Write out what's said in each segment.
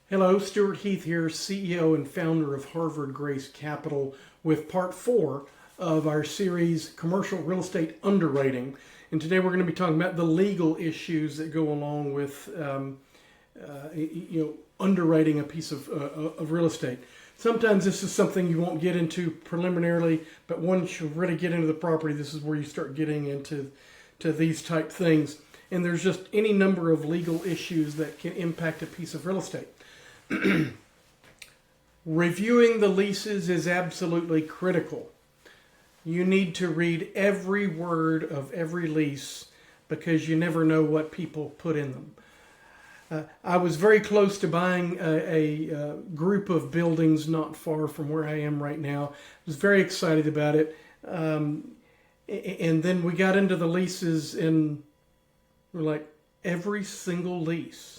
Hello, Stuart Heath here, CEO and founder of Harvard Grace Capital, with part 4 of our series, Commercial Real Estate Underwriting. And today we're going to be talking about the legal issues that go along with underwriting a piece of real estate. Sometimes this is something you won't get into preliminarily, but once you really get into the property, this is where you start getting into these type things. And there's just any number of legal issues that can impact a piece of real estate. Reviewing the leases is absolutely critical. You need to read every word of every lease because you never know what people put in them. I was very close to buying a group of buildings not far from where I am right now. I was very excited about it. And then we got into the leases and we're like, every single lease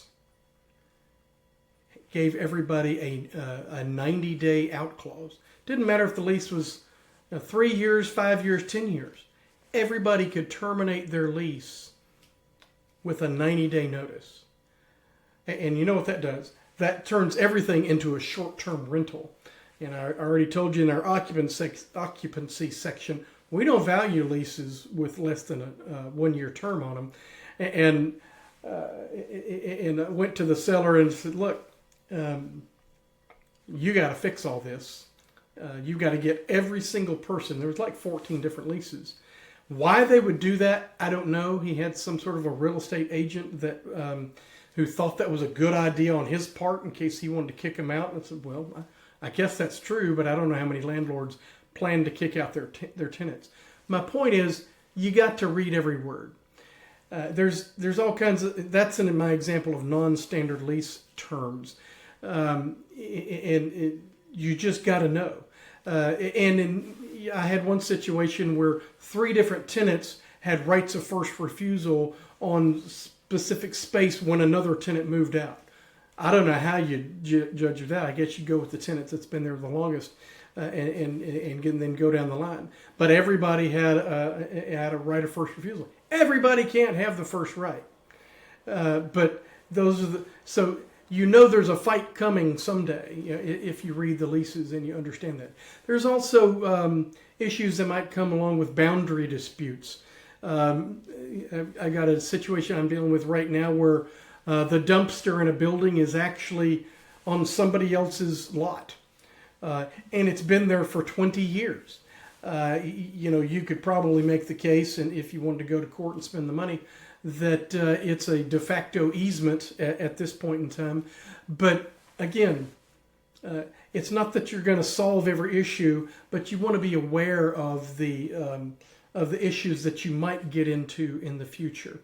gave everybody a 90-day out clause. Didn't matter if the lease was 3 years, 5 years, 10 years. Everybody could terminate their lease with a 90-day notice. And you know what that does? That turns everything into a short-term rental. And I already told you in our occupancy section, we don't value leases with less than a 1-year term on them. And I went to the seller and said, look, you got to fix all this. You got to get every single person. There was like 14 different leases. Why they would do that, I don't know. He had some sort of a real estate agent that who thought that was a good idea on his part in case he wanted to kick him out. And I said, well, I guess that's true, but I don't know how many landlords plan to kick out their tenants. My point is, you got to read every word. There's all kinds of, that's in my example of non-standard lease terms. And you just got to know. I had one situation where 3 different tenants had rights of first refusal on specific space when another tenant moved out. I don't know how you judge that. I guess you go with the tenant that's been there the longest and then go down the line. But everybody had a right of first refusal. Everybody can't have the first right. But those are so you know there's a fight coming someday if you read the leases and you understand that. There's also issues that might come along with boundary disputes. I got a situation I'm dealing with right now where the dumpster in a building is actually on somebody else's lot. And it's been there for 20 years. You could probably make the case, and if you wanted to go to court and spend the money, that it's a de facto easement at this point in time. But again, it's not that you're going to solve every issue, but you want to be aware of the issues that you might get into in the future.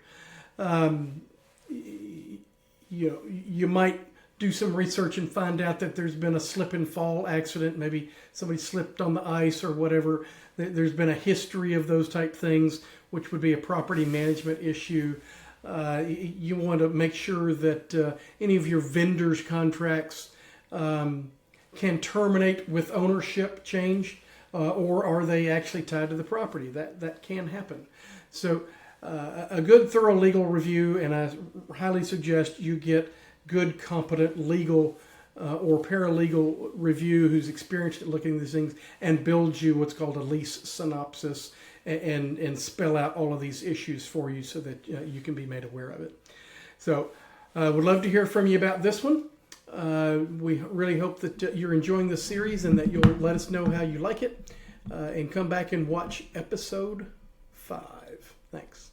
You might do some research and find out that there's been a slip and fall accident. Maybe somebody slipped on the ice or whatever. There's been a history of those type things, which would be a property management issue. You want to make sure that any of your vendors' contracts can terminate with ownership change, or are they actually tied to the property? That can happen. So a good, thorough legal review, and I highly suggest you get good, competent legal or paralegal review who's experienced at looking at these things and builds you what's called a lease synopsis and spell out all of these issues for you so that you can be made aware of it. So would love to hear from you about this one. We really hope that you're enjoying this series and that you'll let us know how you like it and come back and watch episode 5. Thanks.